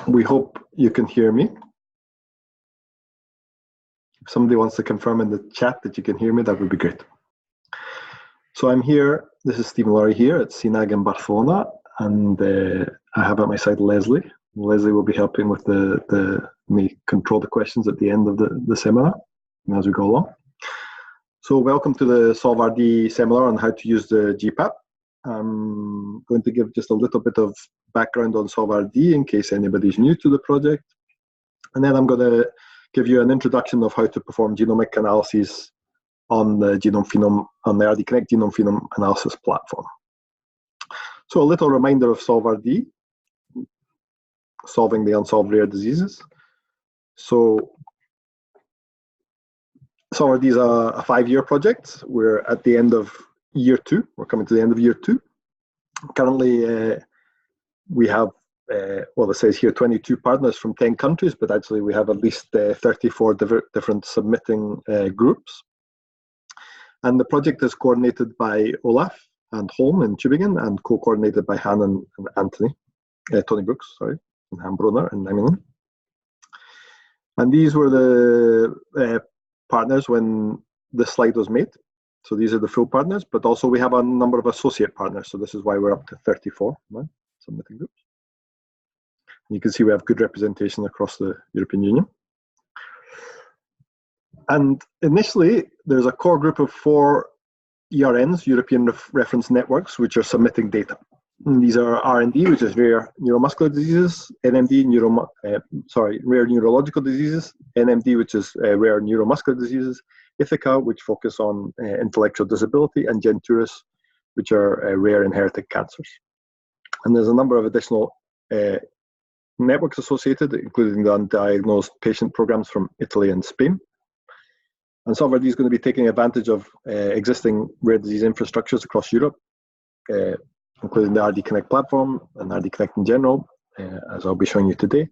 We hope you can hear me. If somebody wants to confirm in the chat that you can hear me, that would be great. So I'm here, this is Stephen Laurie here at CNAG in Barcelona, and I have at my side Leslie. Leslie will be helping with me control the questions at the end of the seminar and as we go along. So welcome to the SolveRD seminar on how to use the GPAP. I'm going to give just a little bit of background on SolveRD in case anybody's new to the project. And then I'm going to give you an introduction of how to perform genomic analyses on the Genome-Phenome, on the RDConnect Genome-Phenome analysis platform. So a little reminder of SolveRD, solving the unsolved rare diseases. So SolveRD is a 5-year project. We're at the end of year 2. We're coming to the end of year 2. Currently, we have, well, it says here 22 partners from 10 countries, but actually we have at least 34 different submitting groups. And the project is coordinated by Olaf and Holm in Tübingen and co-coordinated by Han and Anthony, Tony Brooks, sorry, and Han Brunner in Nijmegen. And these were the partners when this slide was made. So these are the full partners, but also we have a number of associate partners. So this is why we're up to 34 right, submitting groups. You can see we have good representation across the European Union. And initially, there's a core group of 4 ERNs, European Reference Networks, which are submitting data. And these are RND, which is rare neuromuscular diseases, NMD, rare neurological diseases, NMD, which is rare neuromuscular diseases, Ithaca, which focus on intellectual disability, and Genturis, which are rare inherited cancers. And there's a number of additional networks associated, including the undiagnosed patient programs from Italy and Spain. And SolveRD is going to be taking advantage of existing rare disease infrastructures across Europe, including the RDConnect platform and RDConnect in general, as I'll be showing you today,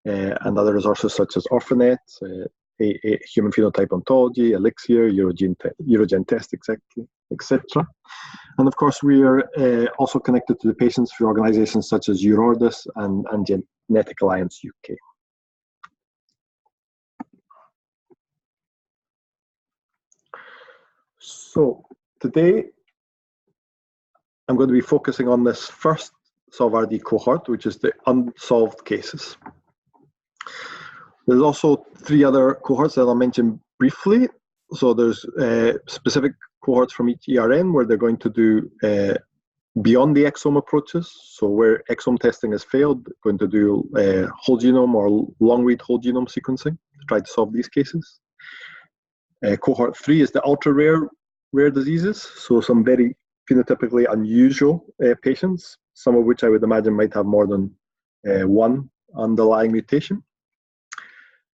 and other resources such as Orphanet, Human Phenotype Ontology, Elixir, Eurogen Test, etc. And of course, we are also connected to the patients through organizations such as EURORDIS and Genetic Alliance UK. So today, I'm going to be focusing on this first SolveRD cohort, which is the unsolved cases. There's also 3 other cohorts that I'll mention briefly. So there's specific cohorts from each ERN where they're going to do beyond the exome approaches. So where exome testing has failed, they're going to do whole genome or long-read whole genome sequencing to try to solve these cases. Cohort 3 is the ultra-rare diseases, so some very phenotypically unusual patients, some of which I would imagine might have more than one underlying mutation.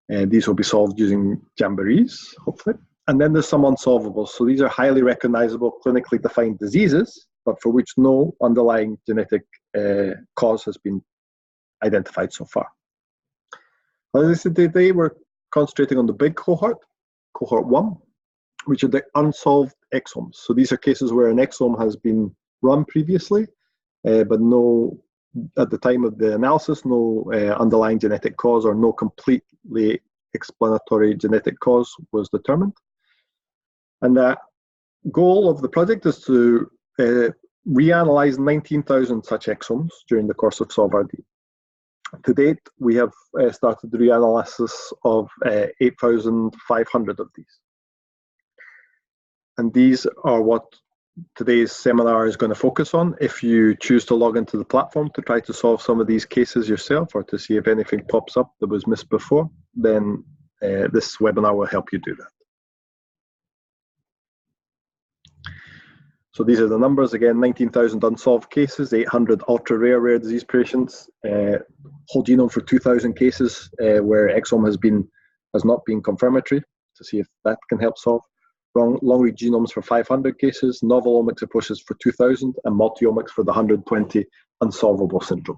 These will be solved using jamborees, hopefully. And then there's some unsolvables. So these are highly recognizable, clinically defined diseases, but for which no underlying genetic cause has been identified so far. As I said, today we're concentrating on the big cohort, cohort 1, which are the unsolved exomes. So these are cases where an exome has been run previously, but no, at the time of the analysis, no underlying genetic cause or no completely explanatory genetic cause was determined. And the goal of the project is to reanalyze 19,000 such exomes during the course of SolveRD. To date, we have started the reanalysis of 8,500 of these. And these are what today's seminar is going to focus on. If you choose to log into the platform to try to solve some of these cases yourself or to see if anything pops up that was missed before, then this webinar will help you do that. So these are the numbers. Again, 19,000 unsolved cases, 800 ultra-rare rare disease patients, whole genome for 2,000 cases where exome has not been confirmatory to see if that can help solve. Long-read genomes for 500 cases, novel omics approaches for 2,000, and multi-omics for the 120 unsolvable syndromes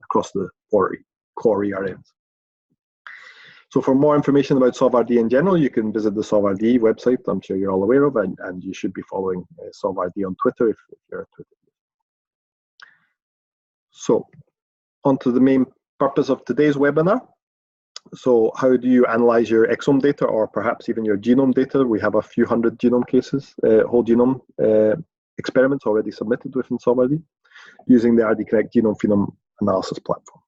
across the 4 core ERNs. So for more information about SolveRD in general, you can visit the SolveRD website, I'm sure you're all aware of, and you should be following SolveRD on Twitter if you're a Twitter user. So onto the main purpose of today's webinar. So how do you analyze your exome data, or perhaps even your genome data? We have a few hundred genome cases, whole genome experiments already submitted within SolveRD using the RDConnect Genome-Phenome analysis platform.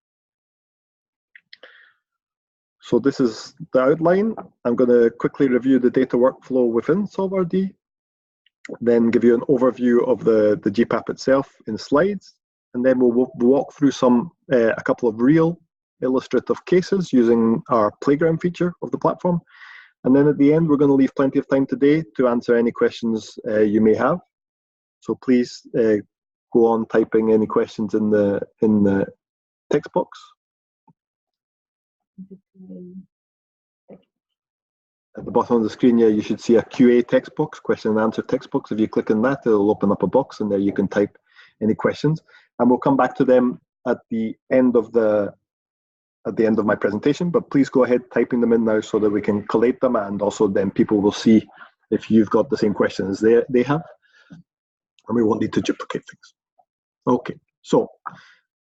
So this is the outline. I'm going to quickly review the data workflow within SolveRD, then give you an overview of the GPAP itself in slides, and then we'll walk through a couple of real illustrative cases using our playground feature of the platform. And then at the end, we're going to leave plenty of time today to answer any questions you may have. So please go on typing any questions in the text box. At the bottom of the screen, yeah, you should see a QA text box, question and answer text box. If you click on that, it'll open up a box, and there you can type any questions. And we'll come back to them at the end of my presentation. But please go ahead typing them in now so that we can collate them, and also then people will see if you've got the same questions they have, and we won't need to duplicate things. Okay, so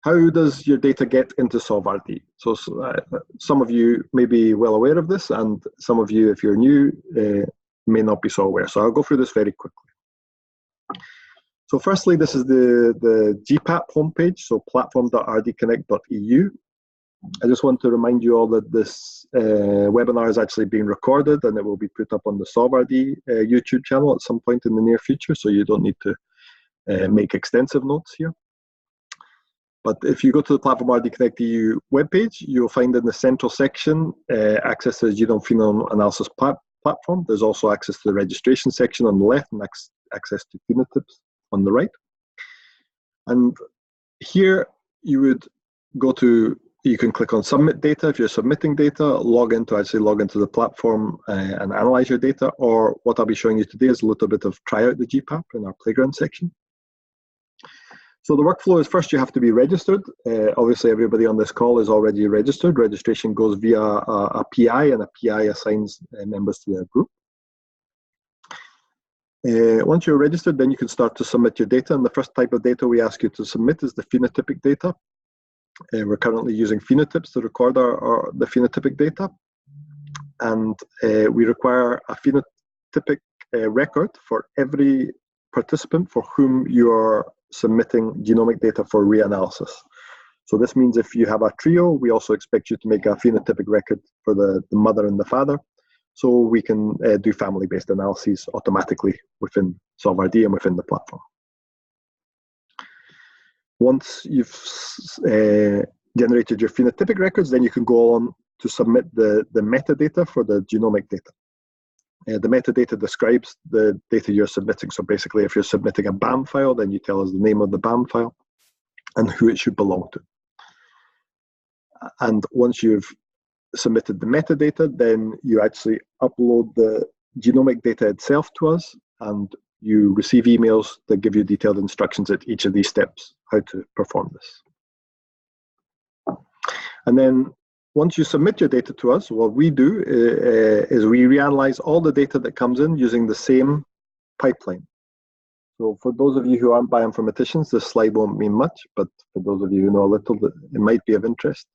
how does your data get into SolveRD? So some of you may be well aware of this, and some of you, if you're new, may not be so aware. So I'll go through this very quickly. So firstly, this is the GPAP homepage, so platform.rdconnect.eu. I just want to remind you all that this webinar is actually being recorded, and it will be put up on the SolveRD YouTube channel at some point in the near future, so you don't need to make extensive notes here. But if you go to the Platform RDConnect EU webpage, you'll find in the central section access to the Genome-Phenome analysis platform. There's also access to the registration section on the left, and access to phenotypes on the right. And here you would you can click on Submit Data if you're submitting data, log into the platform and analyze your data, or what I'll be showing you today is a little bit of try out the GPAP in our playground section. So the workflow is, first you have to be registered. Obviously everybody on this call is already registered. Registration goes via a PI, and a PI assigns members to their group. Once you're registered, then you can start to submit your data, and the first type of data we ask you to submit is the phenotypic data. We're currently using phenotypes to record the phenotypic data, and we require a phenotypic record for every participant for whom you are submitting genomic data for reanalysis. So this means if you have a trio, we also expect you to make a phenotypic record for the mother and the father, so we can do family-based analyses automatically within SolveRD and within the platform. Once you've generated your phenotypic records, then you can go on to submit the metadata for the genomic data. The metadata describes the data you're submitting. So basically, if you're submitting a BAM file, then you tell us the name of the BAM file and who it should belong to. And once you've submitted the metadata, then you actually upload the genomic data itself to us, and you receive emails that give you detailed instructions at each of these steps, how to perform this. And then once you submit your data to us, what we do is we reanalyze all the data that comes in using the same pipeline. So for those of you who aren't bioinformaticians, this slide won't mean much, but for those of you who know a little, it might be of interest.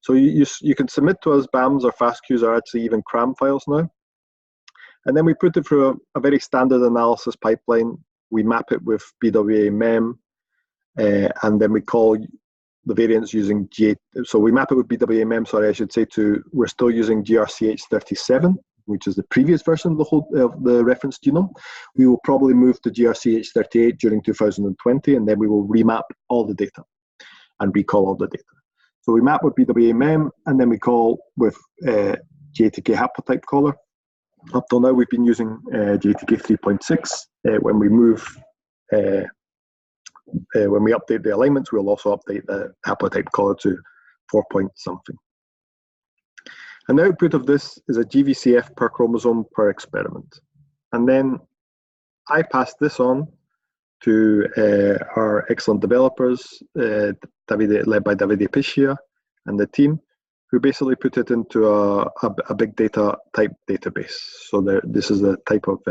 So you can submit to us BAMs or FASTQs, or actually even CRAM files now. And then we put it through a very standard analysis pipeline. We map it with BWA-MEM, and then we call the variants using so we map it with BWA-MEM, sorry, I should say, we're still using GRCH37, which is the previous version of the reference genome. We will probably move to GRCH38 during 2020, and then we will remap all the data and recall all the data. So we map with BWA-MEM, and then we call with GATK haplotype caller. Up till now, we've been using GATK 3.6. When we move, when we update the alignments, we'll also update the haplotype caller to 4 point something. And the output of this is a GVCF per chromosome per experiment. And then I pass this on to our excellent developers, led by Davide Piscia and the team, who basically put it into a big data type database. So this is the type of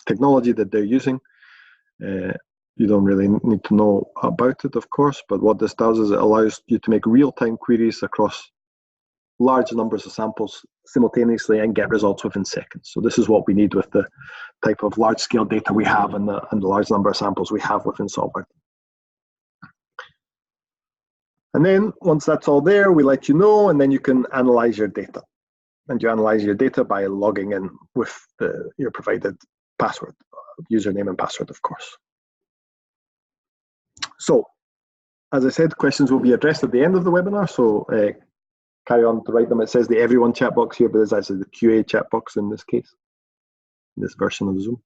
technology that they're using. you don't really need to know about it, of course, but what this does is it allows you to make real-time queries across large numbers of samples simultaneously and get results within seconds. So this is what we need with the type of large-scale data we have and the large number of samples we have within Solvar. And then once that's all there, we let you know, and then you can analyze your data. And you analyze your data by logging in with your provided password, username and password, of course. So, as I said, questions will be addressed at the end of the webinar, so carry on to write them. It says the everyone chat box here, but it's actually the QA chat box in this case, in this version of Zoom.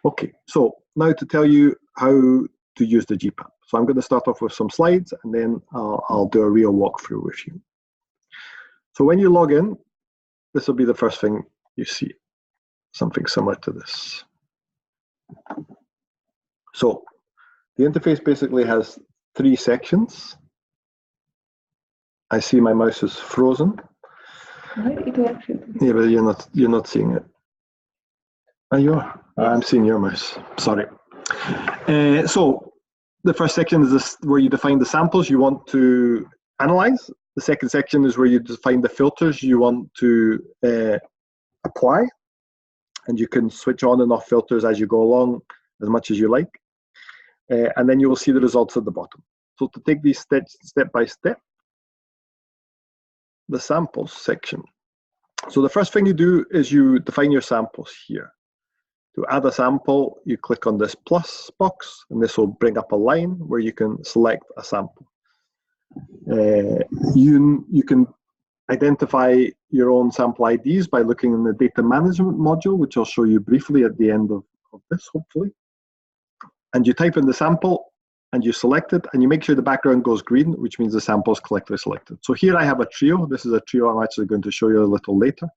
Okay, so now to tell you how to use the GPAP. So I'm going to start off with some slides, and then I'll do a real walkthrough with you. So when you log in, this will be the first thing you see, something similar to this. So the interface basically has 3 sections. I see my mouse is frozen. Yeah, but you're not seeing it. Oh, you are. I'm seeing your mouse. Sorry. So the first section is this, where you define the samples you want to analyze. The second section is where you define the filters you want to apply, and you can switch on and off filters as you go along as much as you like. And then you will see the results at the bottom. So to take these steps step by step, the samples section. So the first thing you do is you define your samples here. To add a sample, you click on this plus box, and this will bring up a line where you can select a sample. You can identify your own sample IDs by looking in the data management module, which I'll show you briefly at the end of this, hopefully. And you type in the sample, and you select it, and you make sure the background goes green, which means the sample is correctly selected. So here I have a trio. This is a trio I'm actually going to show you a little later.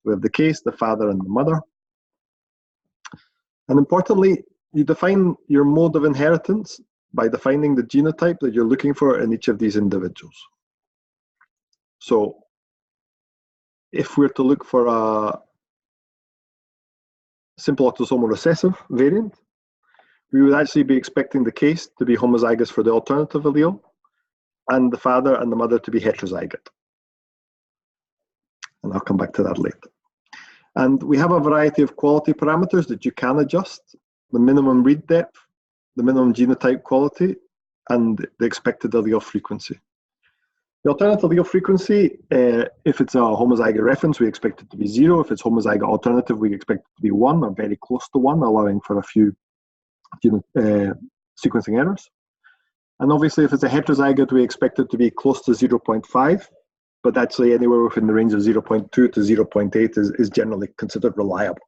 We have the case, the father, and the mother. And importantly, you define your mode of inheritance by defining the genotype that you're looking for in each of these individuals. So if we're to look for a simple autosomal recessive variant, we would actually be expecting the case to be homozygous for the alternative allele, and the father and the mother to be heterozygous. And I'll come back to that later. And we have a variety of quality parameters that you can adjust: the minimum read depth, the minimum genotype quality, and the expected allele frequency. The alternative allele frequency, if it's a homozygous reference, we expect it to be 0. If it's homozygous alternative, we expect it to be 1 or very close to 1, allowing for a few sequencing errors. And obviously, if it's a heterozygote, we expect it to be close to 0.5, but actually anywhere within the range of 0.2 to 0.8 is generally considered reliable.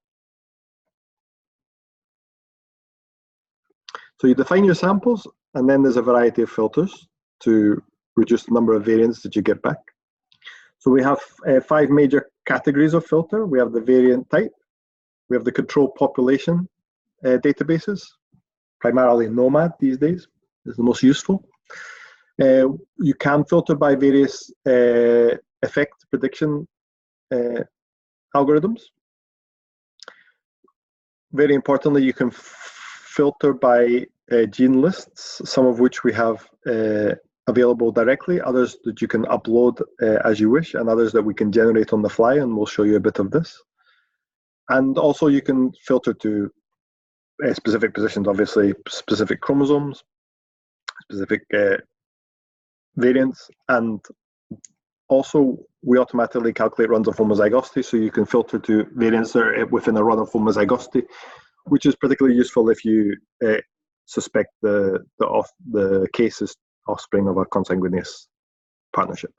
So you define your samples, and then there's a variety of filters to reduce the number of variants that you get back. So we have 5 major categories of filter. We have the variant type, we have the control population databases, primarily Nomad these days is the most useful. You can filter by various effect prediction algorithms. Very importantly, you can filter by gene lists, some of which we have available directly, others that you can upload as you wish, and others that we can generate on the fly, and we'll show you a bit of this. And also you can filter to specific positions, obviously specific chromosomes, specific variants, and also we automatically calculate runs of homozygosity, so you can filter to variants that are within a run of homozygosity, which is particularly useful if you suspect the case is offspring of a consanguineous partnership.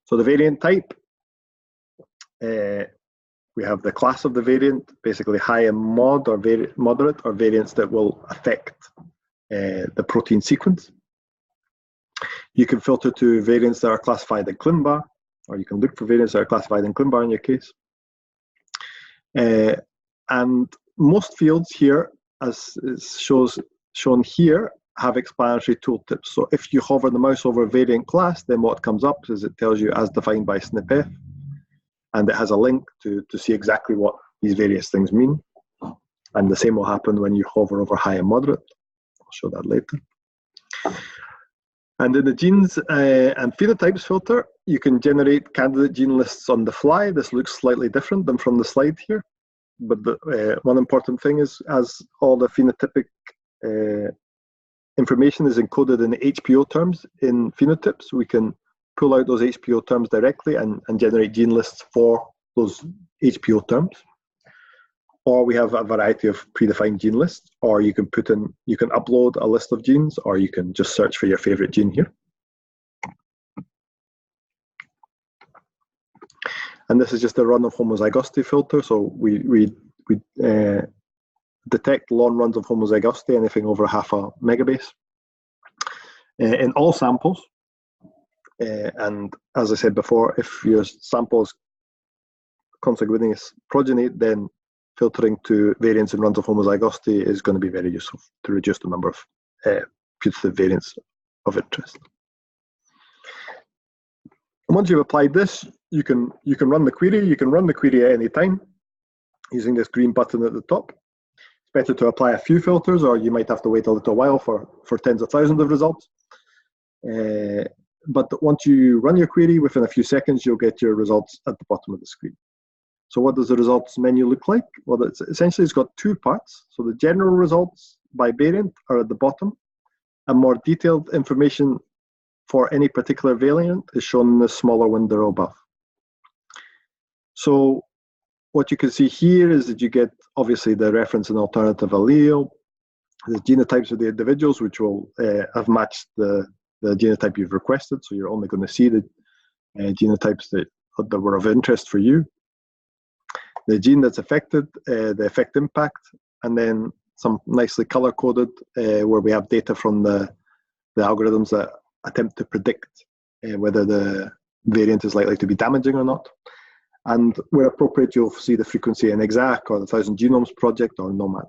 So the variant type, we have the class of the variant, basically high and mod or moderate, or variants that will affect the protein sequence. You can filter to variants that are classified in ClinVar, or you can look for variants that are classified in ClinVar in your case. And most fields here, as is shown here, have explanatory tooltips. So if you hover the mouse over variant class, then what comes up is it tells you as defined by SNP, and it has a link to see exactly what these various things mean. And the same will happen when you hover over high and moderate. I'll show that later. And in the genes and phenotypes filter, you can generate candidate gene lists on the fly. This looks slightly different than from the slide here. But the one important thing is, as all the phenotypic information is encoded in HPO terms in phenotypes, we can pull out those HPO terms directly and generate gene lists for those HPO terms. Or we have a variety of predefined gene lists, or you can upload a list of genes, or you can just search for your favorite gene here. And this is just a run of homozygosity filter. So we detect long runs of homozygosity, anything over 0.5 megabase, in all samples. And as I said before, if your sample is consanguineous progeny, then filtering to variants and runs of homozygosity is going to be very useful to reduce the number of putative variants of interest. And once you've applied this, you can run the query. You can run the query at any time using this green button at the top. It's better to apply a few filters, or you might have to wait a little while for tens of thousands of results. But once you run your query, within a few seconds, you'll get your results at the bottom of the screen. So what does the results menu look like? Well, it's got two parts. So the general results by variant are at the bottom, and more detailed information for any particular variant is shown in the smaller window above. So what you can see here is that you get, obviously, the reference and alternative allele, the genotypes of the individuals, which will have matched the genotype you've requested. So you're only going to see the genotypes that were of interest for you. The gene that's affected, the effect impact, and then some nicely color-coded where we have data from the algorithms that attempt to predict whether the variant is likely to be damaging or not. And where appropriate, you'll see the frequency in EXAC or the 1000 Genomes Project or NOMAD.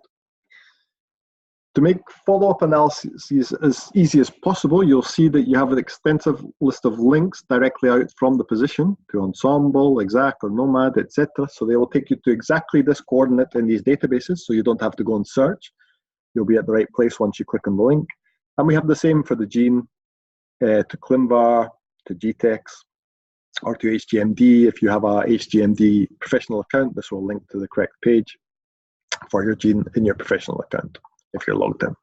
To make follow-up analyses as easy as possible, you'll see that you have an extensive list of links directly out from the position to Ensemble, EXAC, or NOMAD, etc. So they will take you to exactly this coordinate in these databases, so you don't have to go and search. You'll be at the right place once you click on the link. And we have the same for the gene, to ClinVar, to GTEx, or to HGMD. If you have a HGMD professional account, this will link to the correct page for your gene in your professional account, if you're logged in.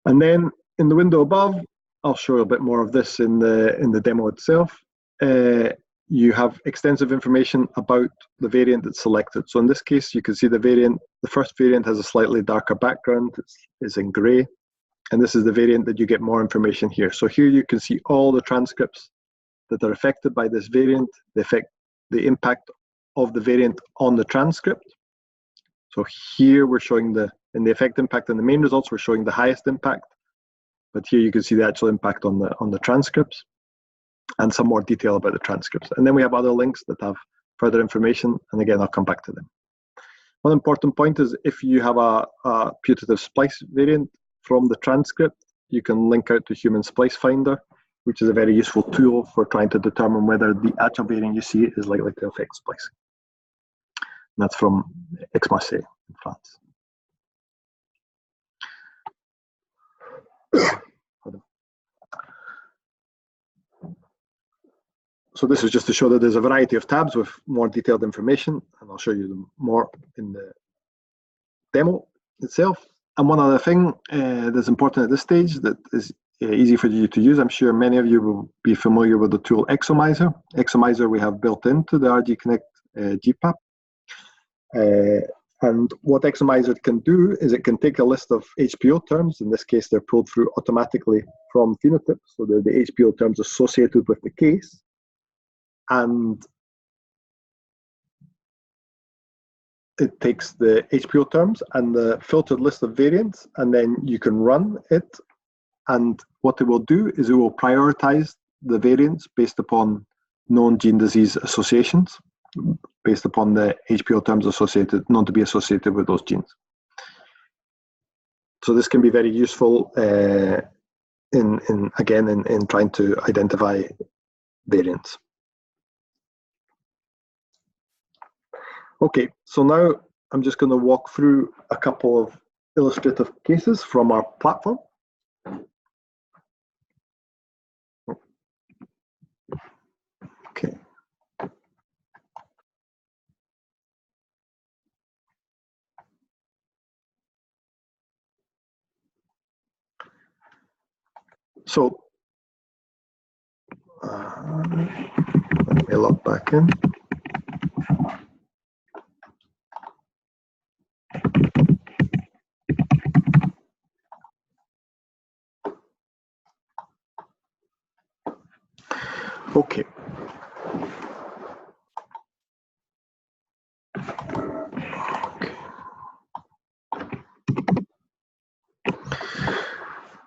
And then in the window above, I'll show a bit more of this in the demo itself. You have extensive information about the variant that's selected. So in this case, you can see the first variant has a slightly darker background, it's in gray. And this is the variant that you get more information here. So here you can see all the transcripts that are affected by this variant, the impact of the variant on the transcript. So here we're showing in the effect impact and the main results, we're showing the highest impact. But here you can see the actual impact on the transcripts and some more detail about the transcripts. And then we have other links that have further information. And again, I'll come back to them. One important point is if you have a putative splice variant from the transcript, you can link out to Human Splice Finder, which is a very useful tool for trying to determine whether the actual variant you see is likely to affect splicing. And that's from Exomiser in France. So this is just to show that there's a variety of tabs with more detailed information, and I'll show you them more in the demo itself. And one other thing that's important at this stage that is easy for you to use, I'm sure many of you will be familiar with the tool Exomiser. Exomiser we have built into the RG Connect GPAP. And what Exomiser can do is it can take a list of HPO terms. In this case, they're pulled through automatically from phenotypes. So they're the HPO terms associated with the case. And it takes the HPO terms and the filtered list of variants, and then you can run it. And what it will do is it will prioritize the variants based upon known gene disease associations, based upon the HPO terms known to be associated with those genes. So this can be very useful in trying to identify variants. Okay, so now I'm just going to walk through a couple of illustrative cases from our platform. Okay. So let me log back in. Okay.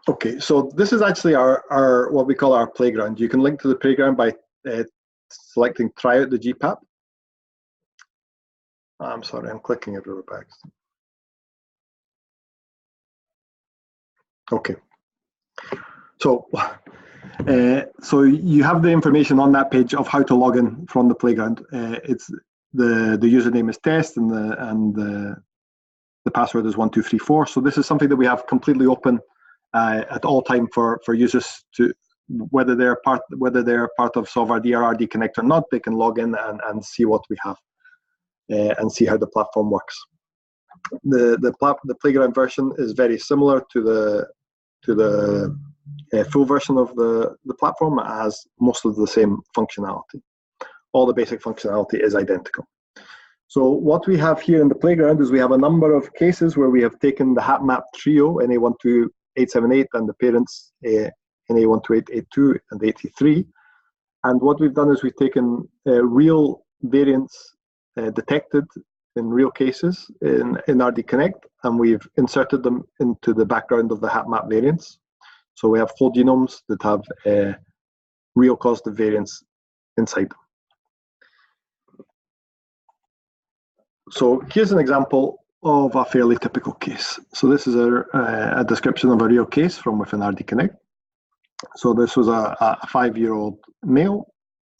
Okay, so this is actually our what we call our playground. You can link to the playground by selecting try out the GPAP. I'm sorry, I'm clicking everywhere back. Okay. So you have the information on that page of how to log in from the playground. It's the username is test and the password is 1234. So this is something that we have completely open at all time for users to, whether they're part of Solvard or RD Connect or not, they can log in and see what we have and see how the platform works. The playground version is very similar to the full version of the platform. It has most of the same functionality. All the basic functionality is identical. So what we have here in the playground is we have a number of cases where we have taken the HapMap trio, NA12878, and the parents, NA12882 and 83. And what we've done is we've taken real variants detected in real cases in RD Connect, and we've inserted them into the background of the HapMap variants. So we have whole genomes that have real causative variants inside them. So here's an example of a fairly typical case. So this is a description of a real case from within RD Connect. So this was a 5-year-old male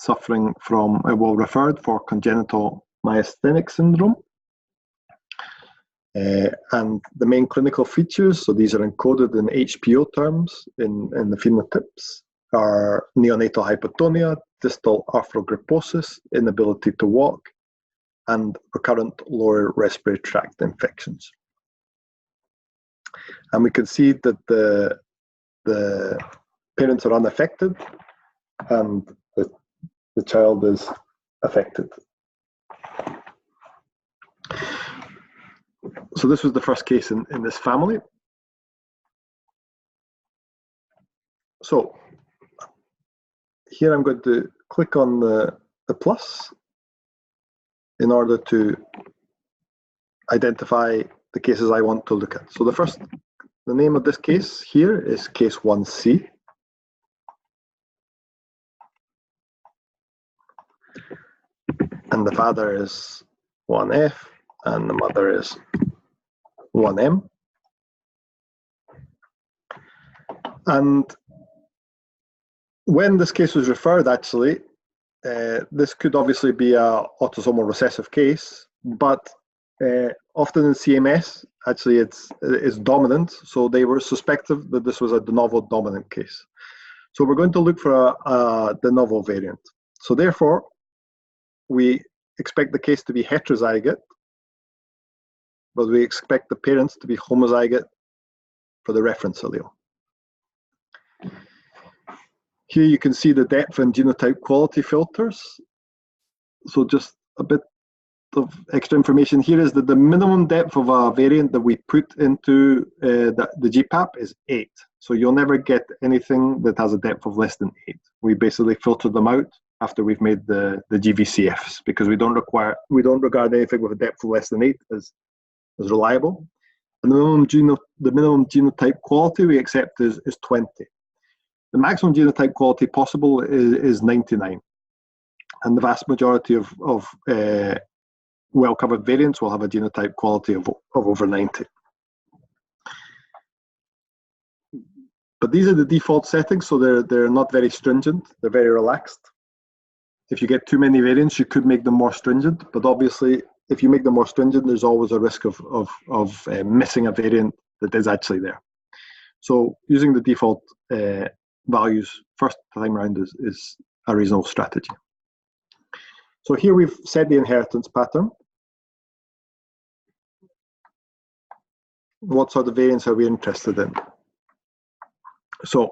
suffering from, referred for congenital myasthenic syndrome. And the main clinical features, so these are encoded in HPO terms in the phenotypes, are neonatal hypotonia, distal arthrogryposis, inability to walk, and recurrent lower respiratory tract infections. And we can see that the parents are unaffected and the child is affected. So this was the first case in this family. So here I'm going to click on the plus in order to identify the cases I want to look at. So the name of this case here is case 1C. And the father is 1F and the mother is 1M. And when this case was referred, actually, this could obviously be an autosomal recessive case, but often in CMS, actually it's dominant, so they were suspected that this was a de novo dominant case. So we're going to look for a de novo variant. So therefore, we expect the case to be heterozygote, but we expect the parents to be homozygote for the reference allele. Here you can see the depth and genotype quality filters. So just a bit of extra information here is that the minimum depth of a variant that we put into the GPAP is 8. So you'll never get anything that has a depth of less than 8. We basically filter them out after we've made the GVCFs because we don't regard anything with a depth of less than 8 as reliable. And the minimum genotype quality we accept is 20. The maximum genotype quality possible is 99. And the vast majority of well-covered variants will have a genotype quality of over 90. But these are the default settings, so they're not very stringent, they're very relaxed. If you get too many variants, you could make them more stringent, but obviously if you make them more stringent, there's always a risk of missing a variant that is actually there. So using the default values first time around is a reasonable strategy. So here we've set the inheritance pattern. What sort of variants are we interested in? So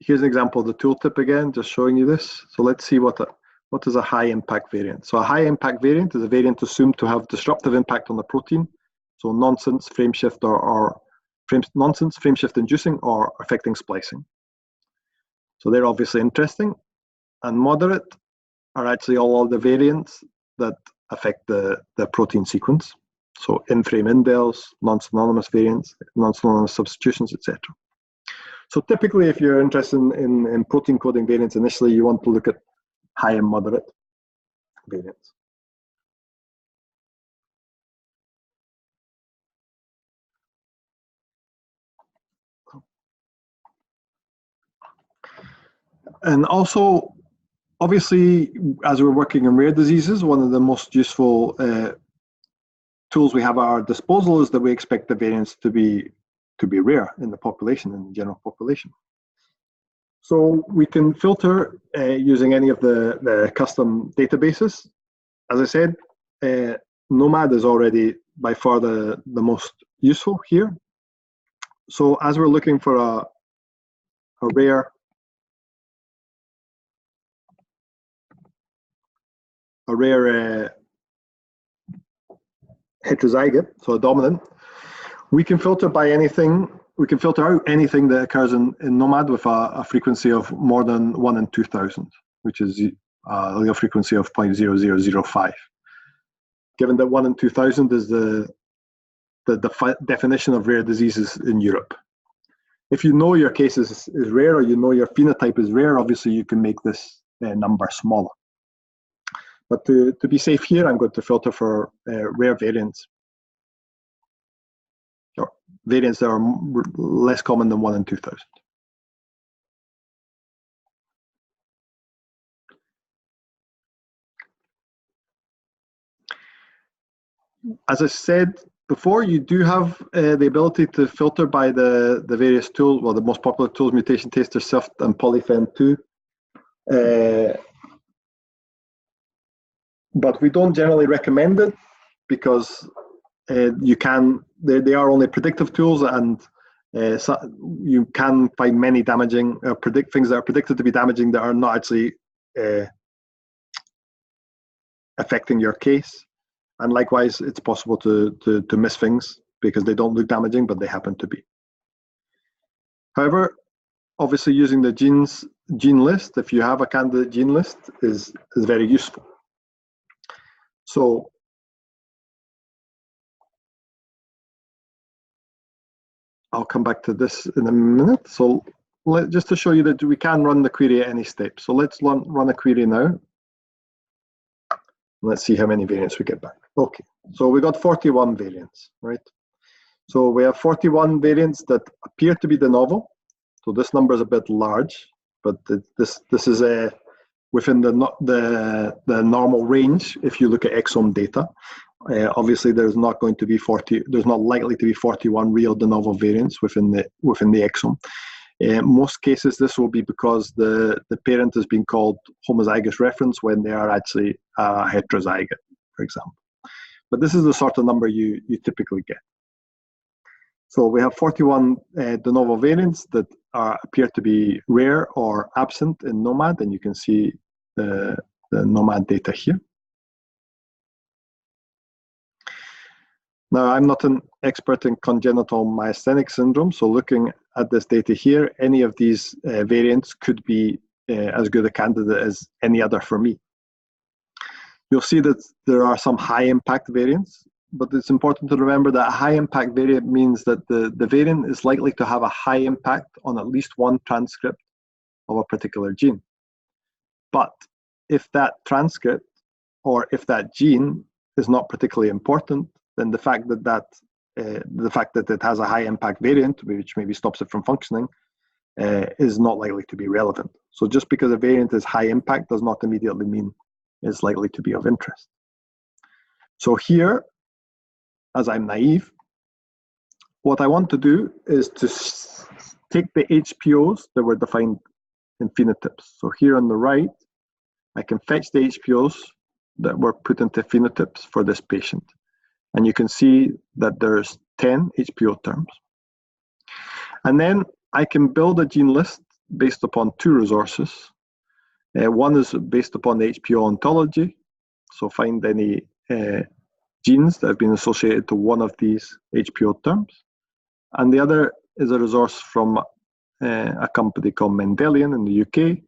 here's an example of the tooltip again, just showing you this. So let's see what is a high impact variant. So a high impact variant is a variant assumed to have disruptive impact on the protein. So nonsense, frameshift, nonsense, frameshift inducing, or affecting splicing. So they're obviously interesting. And moderate are actually all of the variants that affect the protein sequence. So in-frame indels, non-synonymous variants, non-synonymous substitutions, etc. So typically, if you're interested in protein coding variants initially, you want to look at high and moderate variants. And also, obviously, as we're working in rare diseases, one of the most useful tools we have at our disposal is that we expect the variants to be rare in the population, in the general population. So we can filter using any of the custom databases. As I said, Nomad is already by far the most useful here. So as we're looking for a rare heterozygote, so a dominant, we can filter by anything. We can filter out anything that occurs in Nomad with a frequency of more than 1 in 2,000, which is a allele frequency of 0.0005. Given that 1 in 2,000 is the definition of rare diseases in Europe. If you know your case is rare, or you know your phenotype is rare, obviously you can make this number smaller. But to be safe here, I'm going to filter for rare variants, or variants that are less common than 1 in 2,000. As I said before, you do have the ability to filter by the various tools, well, the most popular tools, Mutation Taster, SIFT, and polyphen2. But we don't generally recommend it because they are only predictive tools, and so you can find many damaging, things that are predicted to be damaging that are not actually affecting your case. And likewise, it's possible to miss things because they don't look damaging, but they happen to be. However, obviously using the gene list, if you have a candidate gene list, is very useful. So I'll come back to this in a minute. So just to show you that we can run the query at any step. So let's run a query now. Let's see how many variants we get back. Okay, so we got 41 variants, right? So we have 41 variants that appear to be de novo. So this number is a bit large, but this is within the normal range. If you look at exome data, obviously there's not going to be there's not likely to be 41 real de novo variants within the exome. Most cases, this will be because the parent is being called homozygous reference when they are actually heterozygote, for example. But this is the sort of number you typically get. So we have 41 de novo variants that appear to be rare or absent in Nomad, and you can see the Nomad data here. Now, I'm not an expert in congenital myasthenic syndrome, so looking at this data here, any of these variants could be as good a candidate as any other for me. You'll see that there are some high impact variants, but it's important to remember that a high impact variant means that the variant is likely to have a high impact on at least one transcript of a particular gene. But if that transcript or if that gene is not particularly important, then the fact that it has a high impact variant, which maybe stops it from functioning, is not likely to be relevant. So just because a variant is high impact does not immediately mean it's likely to be of interest. So here, as I'm naive, what I want to do is to take the HPOs that were defined in phenotypes. So here on the right, I can fetch the HPOs that were put into phenotypes for this patient. And you can see that there's 10 HPO terms. And then I can build a gene list based upon two resources. One is based upon the HPO ontology. So find any genes that have been associated to one of these HPO terms. And the other is a resource from a company called Mendelian in the UK,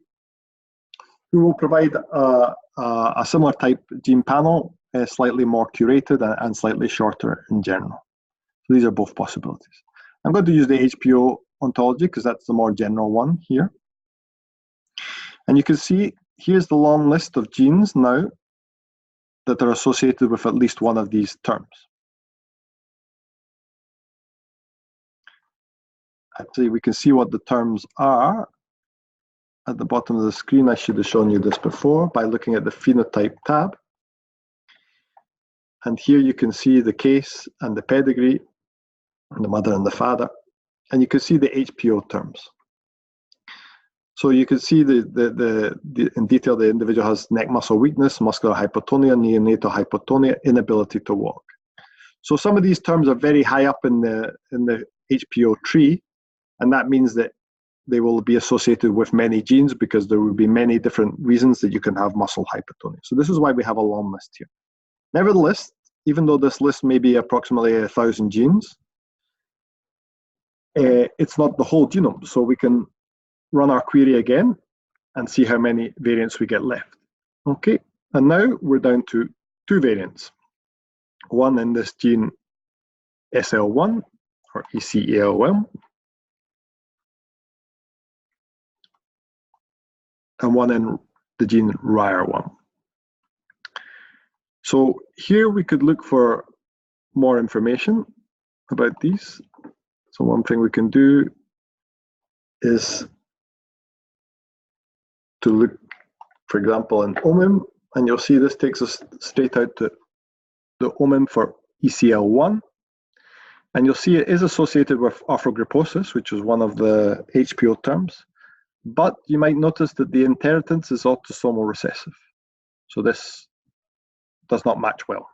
who will provide a similar type gene panel, slightly more curated and slightly shorter in general. So these are both possibilities. I'm going to use the HPO ontology because that's the more general one here. And you can see here's the long list of genes now that are associated with at least one of these terms. Actually, we can see what the terms are at the bottom of the screen. I should have shown you this before by looking at the phenotype tab. And here you can see the case and the pedigree, and the mother and the father. And you can see the HPO terms. So you can see in detail the individual has neck muscle weakness, muscular hypotonia, neonatal hypotonia, inability to walk. So some of these terms are very high up in the HPO tree, and that means that they will be associated with many genes because there will be many different reasons that you can have muscle hypotonia. So this is why we have a long list here. Nevertheless, even though this list may be approximately 1,000 genes, it's not the whole genome. So we can run our query again and see how many variants we get left. Okay, and now we're down to 2 variants. One in this gene SL1 or ECALM, and one in the gene RIRE1. So here we could look for more information about these. So one thing we can do is to look, for example, in OMIM, and you'll see this takes us straight out to the OMIM for ECL1. And you'll see it is associated with arthrogryposis, which is one of the HPO terms. But you might notice that the inheritance is autosomal recessive. So this does not match well.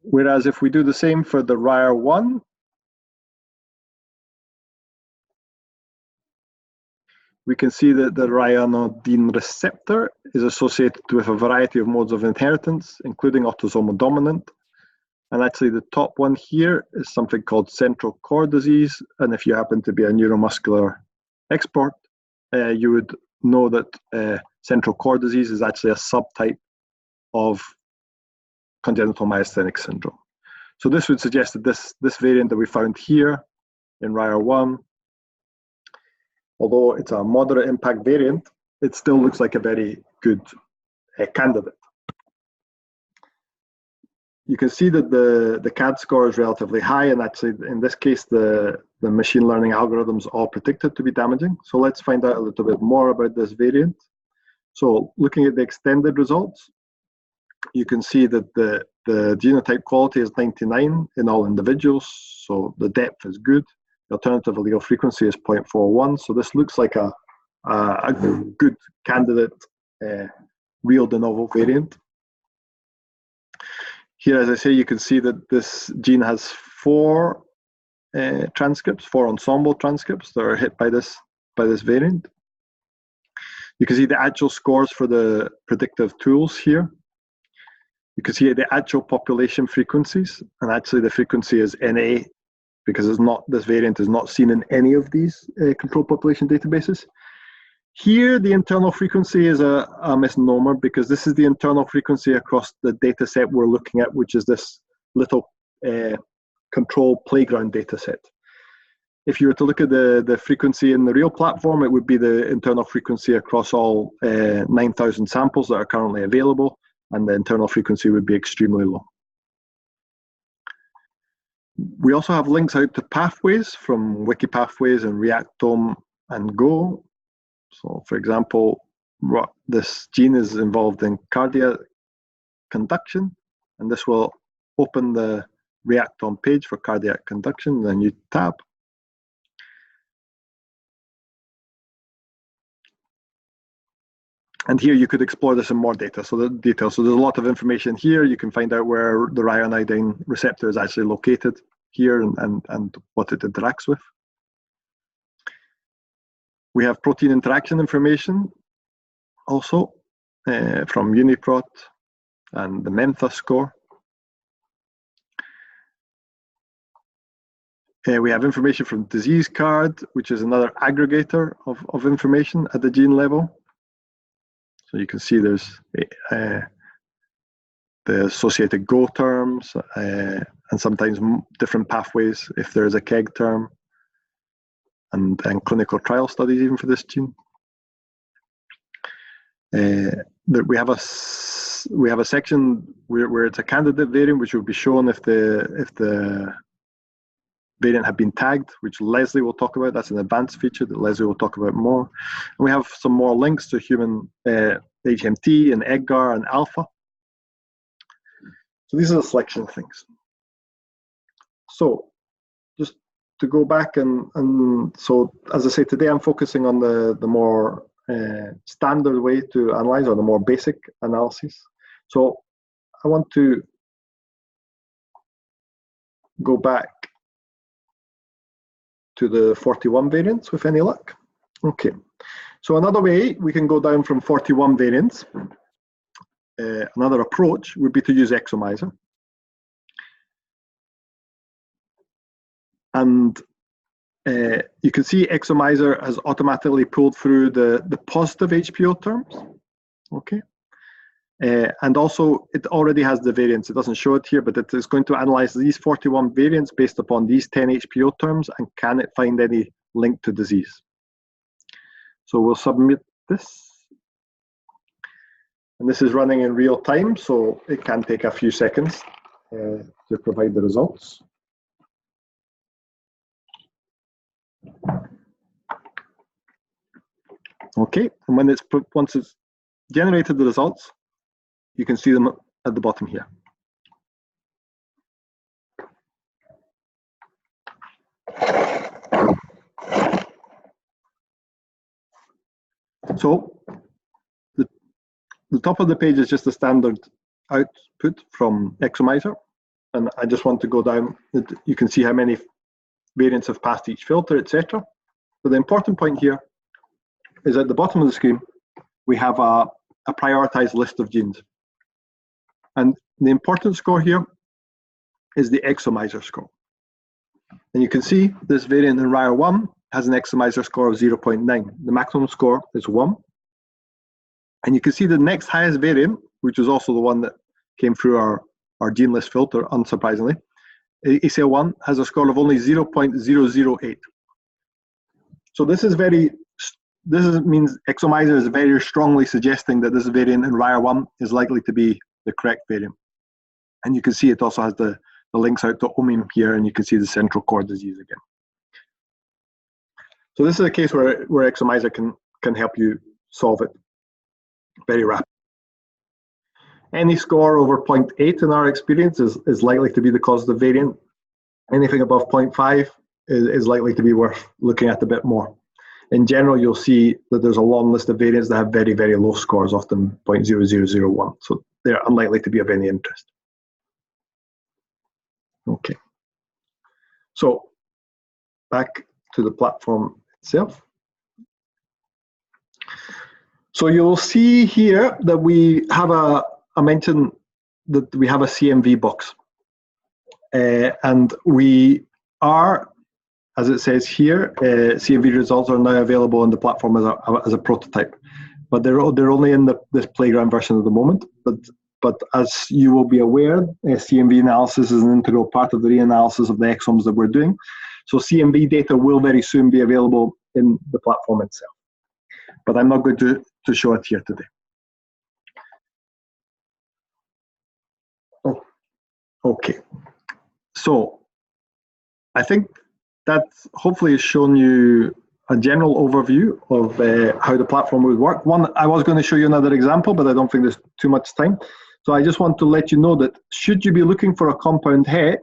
Whereas if we do the same for the RIRE1, we can see that the ryanodine receptor is associated with a variety of modes of inheritance, including autosomal dominant. And actually the top one here is something called central core disease. And if you happen to be a neuromuscular expert, you would know that central core disease is actually a subtype of congenital myasthenic syndrome. So this would suggest that this variant that we found here in RIRE1, although it's a moderate impact variant, it still looks like a very good candidate. You can see that the CAD score is relatively high, and actually in this case the machine learning algorithms all predicted to be damaging. So let's find out a little bit more about this variant. So looking at the extended results, you can see that the genotype quality is 99 in all individuals, so the depth is good. The alternative allele frequency is 0.41, so this looks like a good candidate real de novo variant. Here, as I say, you can see that this gene has 4 transcripts, 4 ensemble transcripts that are hit by this variant. You can see the actual scores for the predictive tools here. You can see the actual population frequencies, and actually the frequency is NA because this variant is not seen in any of these control population databases. Here, the internal frequency is a misnomer because this is the internal frequency across the data set we're looking at, which is this little control playground data set. If you were to look at the frequency in the real platform, it would be the internal frequency across all 9,000 samples that are currently available, and the internal frequency would be extremely low. We also have links out to pathways from Wiki Pathways and Reactome and Go. So for example, this gene is involved in cardiac conduction, and this will open the Reactome page for cardiac conduction. Then you tab. And here you could explore this in more data. So there's a lot of information here. You can find out where the ryanodine receptor is actually located here and what it interacts with. We have protein interaction information also from UniProt and the Memphis score. We have information from disease card, which is another aggregator of information at the gene level. So you can see there's the associated Go terms and sometimes different pathways if there is a KEGG term, and clinical trial studies even for this gene. We have a section where it's a candidate variant, which will be shown if the variant had been tagged, which Leslie will talk about. That's an advanced feature that Leslie will talk about more. And we have some more links to human HMT and EDGAR and alpha. So these are a selection of things. So just to go back and so as I say, today I'm focusing on the more standard way to analyze, or the more basic analysis. So I want to go back to the 41 variants with any luck. Okay, so another way we can go down from 41 variants, another approach would be to use Exomiser. And you can see Exomiser has automatically pulled through the positive HPO terms, okay? And also it already has the variants. It doesn't show it here, but it is going to analyze these 41 variants based upon these 10 HPO terms, and can it find any link to disease? So we'll submit this. And this is running in real time, so it can take a few seconds to provide the results. Okay, and when once it's generated the results, you can see them at the bottom here. So the top of the page is just a standard output from Exomiser, and I just want to go down. You can see how many variants have passed each filter, etc. But the important point here is at the bottom of the screen, we have a prioritized list of genes. And the important score here is the Exomiser score. And you can see this variant in RIRE1 has an Exomiser score of 0.9. The maximum score is 1. And you can see the next highest variant, which is also the one that came through our gene list filter, unsurprisingly, ACL1 has a score of only 0.008. So this means Exomiser is very strongly suggesting that this variant in RIRE1 is likely to be the correct variant. And you can see it also has the links out to OMIM here, and you can see the central core disease again. So this is a case where Exomiser can help you solve it very rapidly. Any score over 0.8 in our experience is likely to be the causative variant. Anything above 0.5 is likely to be worth looking at a bit more. In general, you'll see that there's a long list of variants that have very, very low scores, often 0.0001. So they're unlikely to be of any interest. Okay. So back to the platform itself. So you'll see here that we have I mentioned that we have a CNV box. And we are, as it says here, CNV results are now available on the platform as a prototype. But they're only in this playground version at the moment. But as you will be aware, CNV analysis is an integral part of the reanalysis of the exomes that we're doing. So CNV data will very soon be available in the platform itself. But I'm not going to show it here today. Oh, okay. So I think that hopefully has shown you a general overview of how the platform would work. One, I was going to show you another example, but I don't think there's too much time. So I just want to let you know that should you be looking for a compound het,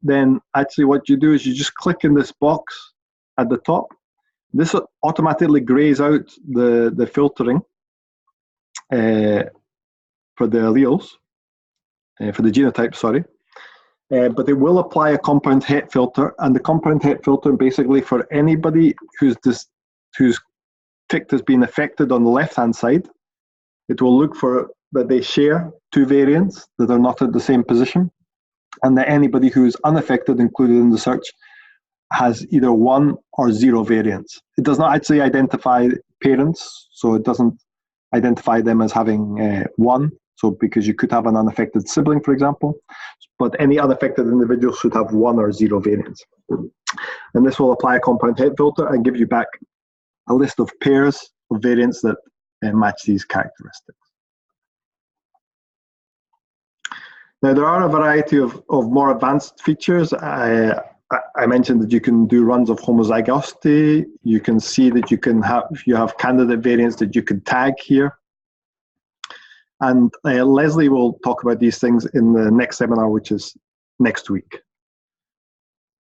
then actually what you do is you just click in this box at the top. This automatically grays out the filtering for the alleles, for the genotype, sorry. But it will apply a compound het filter, and the compound het filter basically for anybody who's ticked as being affected on the left-hand side, it will look for that they share 2 variants that are not at the same position, and that anybody who is unaffected, included in the search, has either 1 or 0 variants. It does not actually identify parents, so it doesn't identify them as having 1, so because you could have an unaffected sibling, for example, but any unaffected individual should have 1 or 0 variants. And this will apply a compound het filter and give you back a list of pairs of variants that match these characteristics. Now, there are a variety of more advanced features. I mentioned that you can do runs of homozygosity. You can see that you have candidate variants that you can tag here. And Leslie will talk about these things in the next seminar, which is next week.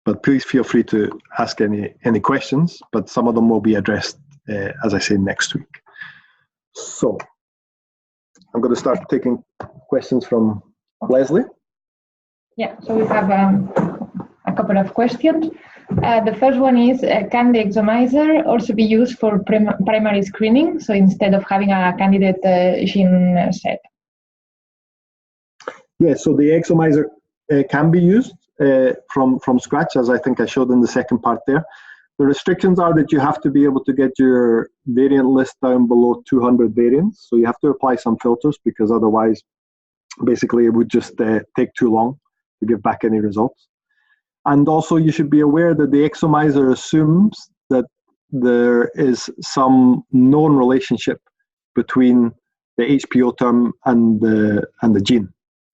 But please feel free to ask any questions, but some of them will be addressed, as I say, next week. So I'm going to start taking questions from Leslie. Yeah, so we have a couple of questions. The first one is, can the Exomiser also be used for primary screening, so instead of having a candidate gene set? Yeah, so the Exomiser can be used from scratch, as I think I showed in the second part there. The restrictions are that you have to be able to get your variant list down below 200 variants, so you have to apply some filters, because otherwise, basically, it would just take too long to give back any results. And also, you should be aware that the Exomiser assumes that there is some known relationship between the HPO term and the gene.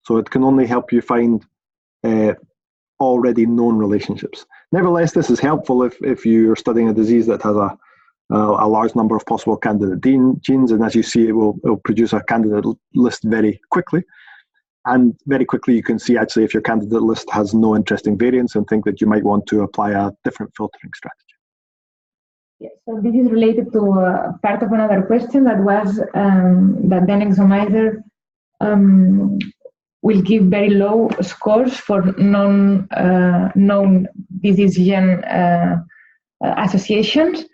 So it can only help you find already known relationships. Nevertheless, this is helpful if you're studying a disease that has a large number of possible candidate genes, and as you see, it will produce a candidate list very quickly. And very quickly, you can see actually if your candidate list has no interesting variants and think that you might want to apply a different filtering strategy. Yes, so this is related to part of another question that was that then Exomiser will give very low scores for known disease gene associations.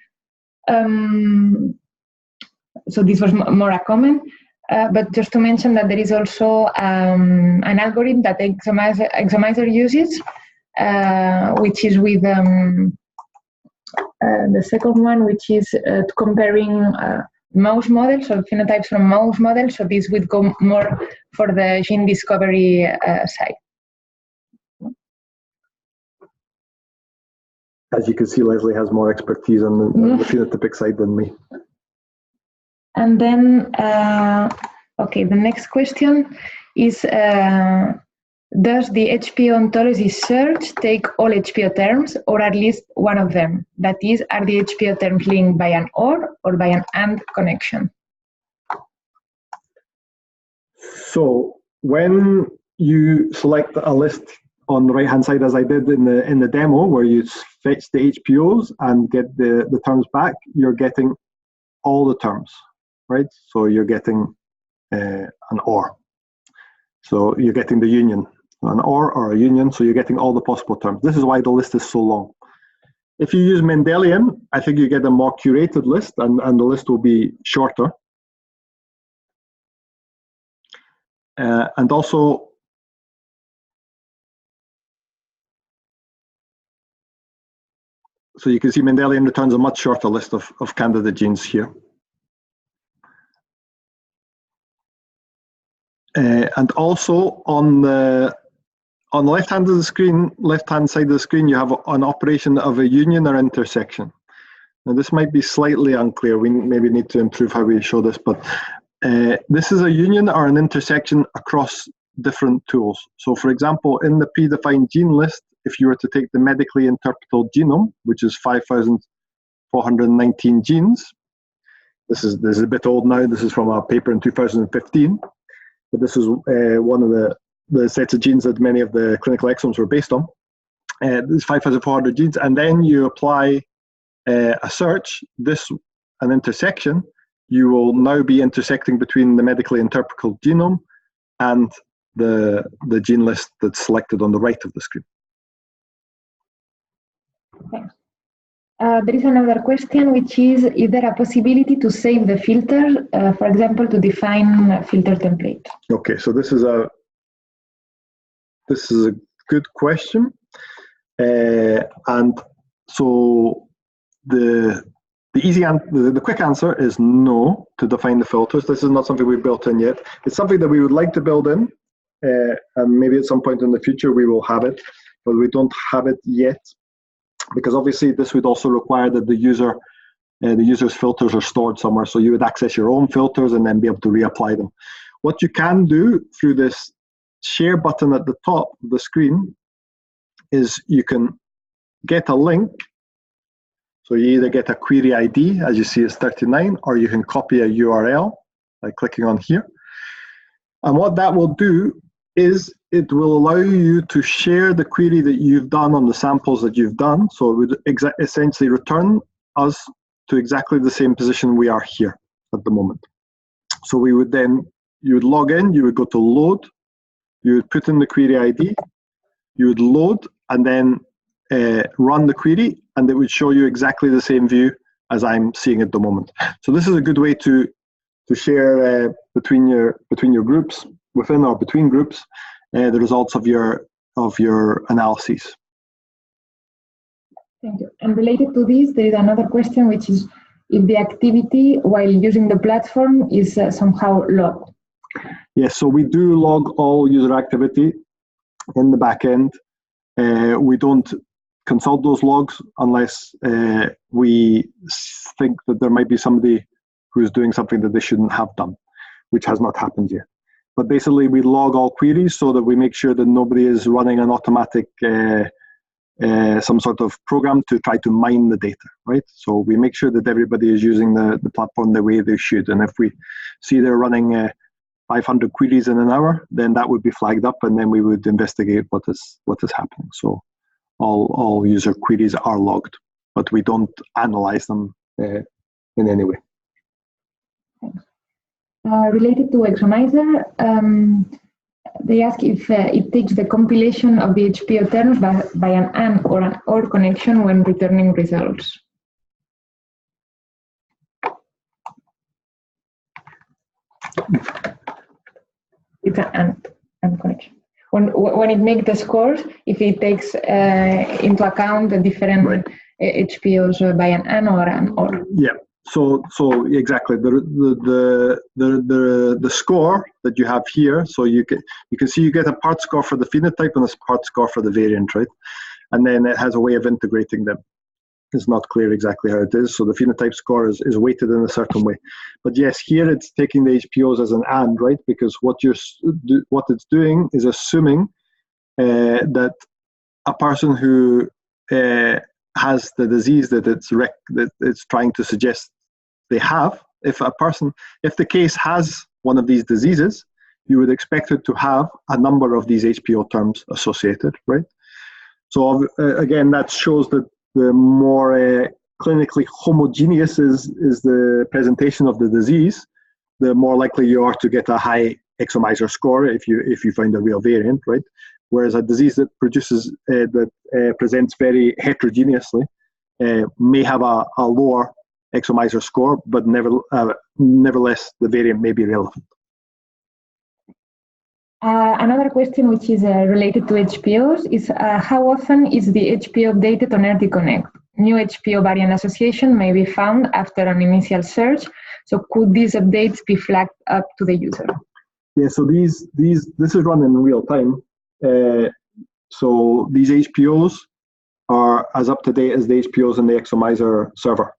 So this was more a comment. But just to mention that there is also an algorithm that Exomiser uses, which is with the second one, which is comparing mouse models, so phenotypes from mouse models. So this would go more for the gene discovery side. As you can see, Leslie has more expertise on the phenotypic side than me. And then, okay, the next question is, does the HPO ontology search take all HPO terms, or at least one of them? That is, are the HPO terms linked by an or by an and connection? So when you select a list on the right-hand side, as I did in the demo, where you fetch the HPOs and get the terms back, you're getting all the terms. Right, so you're getting an OR. So you're getting the union, an or a union, so you're getting all the possible terms. This is why the list is so long. If you use Mendelian, I think you get a more curated list, and the list will be shorter. And also, so you can see Mendelian returns a much shorter list of candidate genes here. And also on the left-hand side of the screen, you have an operation of a union or intersection. Now this might be slightly unclear. We maybe need to improve how we show this, but this is a union or an intersection across different tools. So for example, in the predefined gene list, if you were to take the medically interpretable genome, which is 5,000 419 genes. This is a bit old now. This is from a paper in 2015, but this is one of the sets of genes that many of the clinical exomes were based on. There's 5,400 genes, and then you apply a search, an intersection. You will now be intersecting between the medically interpretable genome and the gene list that's selected on the right of the screen. Thanks. There is another question, which is there a possibility to save the filter, for example, to define a filter template? Okay, so this is a good question, and so the quick answer is no to define the filters. This is not something we've built in yet. It's something that we would like to build in, and maybe at some point in the future we will have it, but we don't have it yet, because obviously this would also require that the user's filters are stored somewhere. So you would access your own filters and then be able to reapply them. What you can do through this share button at the top of the screen is you can get a link. So you either get a query ID, as you see it's 39, or you can copy a URL by clicking on here. And what that will do is it will allow you to share the query that you've done on the samples that you've done. So it would essentially return us to exactly the same position we are here at the moment. So we would then, you would log in, you would go to load, you would put in the query ID, you would load, and then run the query, and it would show you exactly the same view as I'm seeing at the moment. So this is a good way to share between your groups, within or between groups, the results of your analyses. Thank you. And related to this, there is another question, which is if the activity while using the platform is somehow logged. Yes, so we do log all user activity in the back end. We don't consult those logs unless we think that there might be somebody who's doing something that they shouldn't have done, which has not happened yet. But basically, we log all queries so that we make sure that nobody is running an automatic, some sort of program to try to mine the data, right? So we make sure that everybody is using the platform the way they should. And if we see they're running 500 queries in an hour, then that would be flagged up, and then we would investigate what is happening. So all user queries are logged, but we don't analyze them in any way. Thanks. Related to Exomiser, they ask if it takes the compilation of the HPO terms by an AND or an OR connection when returning results. It's an AND connection. When it makes the scores, if it takes into account the different HPOs by an AND or an OR. Yeah. So exactly the score that you have here. So you can see you get a part score for the phenotype and a part score for the variant, right? And then it has a way of integrating them. It's not clear exactly how it is. So the phenotype score is weighted in a certain way. But yes, here it's taking the HPOs as an AND, right? Because what it's doing is assuming that a person who has the disease that it's trying to suggest they have, if the case has one of these diseases, you would expect it to have a number of these HPO terms associated, right? So again, that shows that the more clinically homogeneous is the presentation of the disease, the more likely you are to get a high Exomiser score if you find a real variant, right? Whereas a disease that presents very heterogeneously may have a lower Exomiser score, but nevertheless the variant may be relevant. Another question which is related to HPOs is how often is the HPO updated on RT-Connect? New HPO variant association may be found after an initial search, so could these updates be flagged up to the user? Yeah, so this is run in real time. So these HPOs are as up to date as the HPOs in the Exomiser server.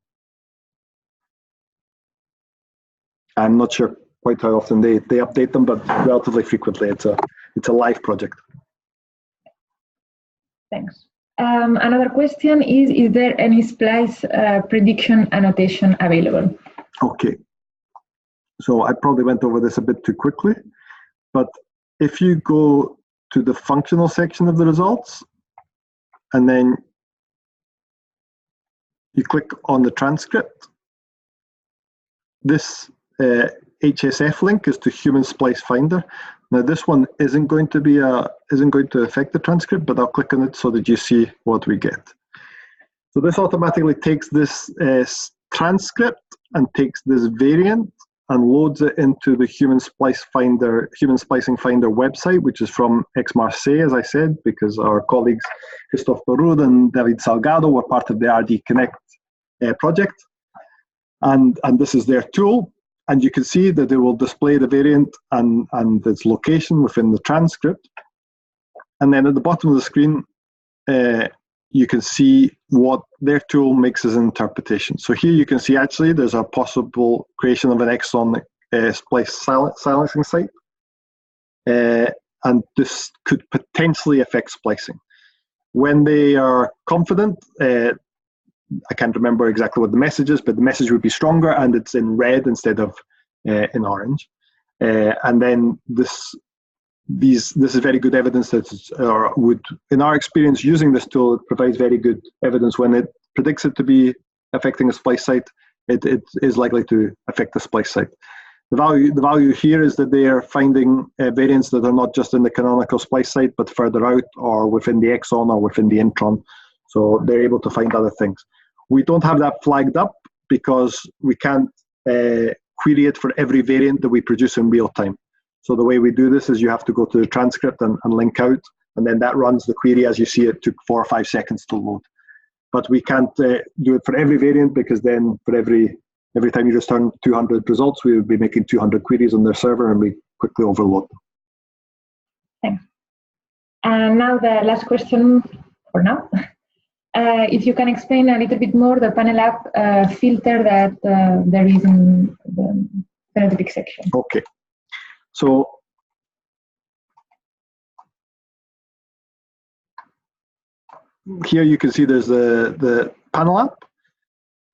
I'm not sure quite how often they update them, but relatively frequently. It's a live project. Thanks. Another question is there any splice prediction annotation available? Okay. So I probably went over this a bit too quickly, but if you go to the functional section of the results, and then you click on the transcript, this HSF link is to Human Splice Finder. Now this one isn't going to affect the transcript, but I'll click on it so that you see what we get. So this automatically takes this transcript and takes this variant and loads it into the Human Splicing Finder website, which is from Aix-Marseille, as I said, because our colleagues Christophe Barraud and David Salgado were part of the RD Connect project. And this is their tool. And you can see that it will display the variant and its location within the transcript. And then at the bottom of the screen, you can see what their tool makes as an interpretation. So here you can see actually there's a possible creation of an exon splice silencing site. And this could potentially affect splicing. When they are confident, I can't remember exactly what the message is, but the message would be stronger and it's in red instead of in orange. And then this is very good evidence that in our experience using this tool, it provides very good evidence when it predicts it to be affecting a splice site, it is likely to affect the splice site. The value here is that they are finding variants that are not just in the canonical splice site, but further out or within the exon or within the intron. So they're able to find other things. We don't have that flagged up because we can't query it for every variant that we produce in real time. So the way we do this is you have to go to the transcript and link out, and then that runs the query as you see it took 4 or 5 seconds to load. But we can't do it for every variant because then for every time you return 200 results, we would be making 200 queries on their server and we quickly overload them. Thanks. And now the last question for now. If you can explain a little bit more the PanelApp filter that there is in the phenotypic section. Okay. So here you can see there's the PanelApp.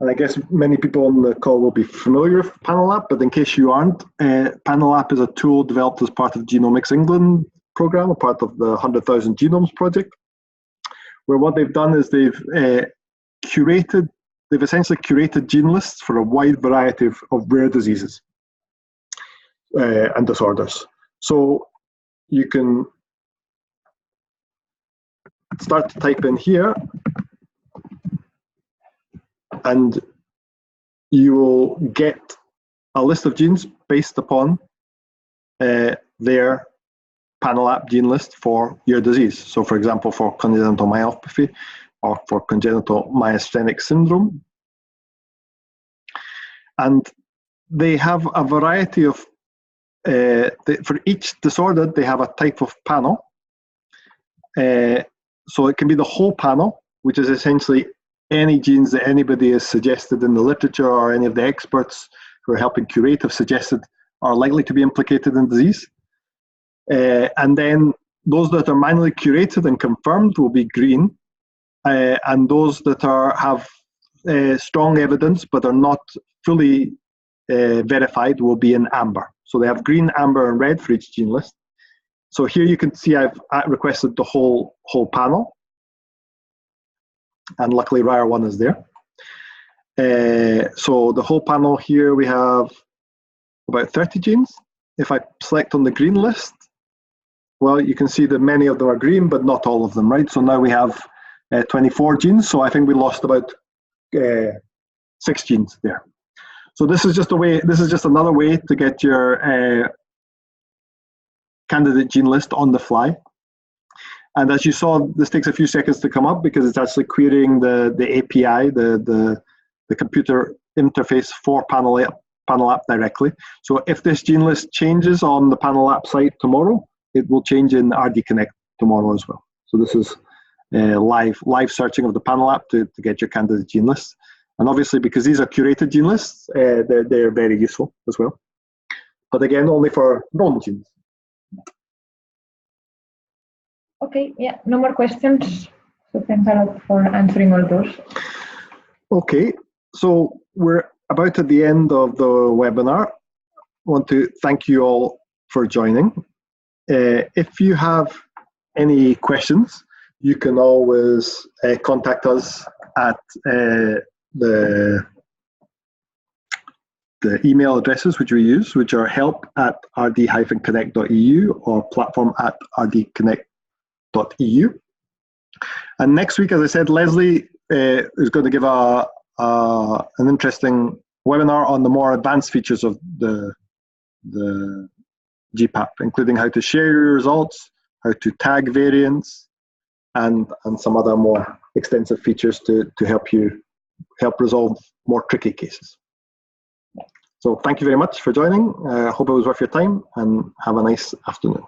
And I guess many people on the call will be familiar with PanelApp, but in case you aren't, PanelApp is a tool developed as part of Genomics England program, a part of the 100,000 Genomes project, where what they've done is they've essentially curated gene lists for a wide variety of rare diseases and disorders. So you can start to type in here, and you will get a list of genes based upon their PanelApp gene list for your disease. So for example, for congenital myopathy or for congenital myasthenic syndrome. And they have a variety of, for each disorder, they have a type of panel. So it can be the whole panel, which is essentially any genes that anybody has suggested in the literature or any of the experts who are helping curate have suggested are likely to be implicated in disease. And then those that are manually curated and confirmed will be green, and those that have strong evidence but are not fully verified will be in amber. So they have green, amber, and red for each gene list. So here you can see I've requested the whole panel, and luckily RIRE1 is there. So the whole panel here, we have about 30 genes. If I select on the green list, well, you can see that many of them are green, but not all of them, right? So now we have 24 genes. So I think we lost about 6 genes there. So this is just a way. This is just another way to get your candidate gene list on the fly. And as you saw, this takes a few seconds to come up because it's actually querying the API, the computer interface for PanelApp directly. So if this gene list changes on the PanelApp site tomorrow, it will change in RD Connect tomorrow as well. So this is live searching of the PanelApp to get your candidate gene list. And obviously, because these are curated gene lists, they're very useful as well. But again, only for known genes. Okay, yeah, no more questions. So thanks a lot for answering all those. Okay, so we're about at the end of the webinar. I want to thank you all for joining. If you have any questions, you can always contact us at the email addresses which we use, which are help@rd-connect.eu or platform@rdconnect.eu. And next week, as I said, Leslie is going to give an interesting webinar on the more advanced features of the GPAP, including how to share your results, how to tag variants, and some other more extensive features to help resolve more tricky cases. So thank you very much for joining. I hope it was worth your time, and have a nice afternoon.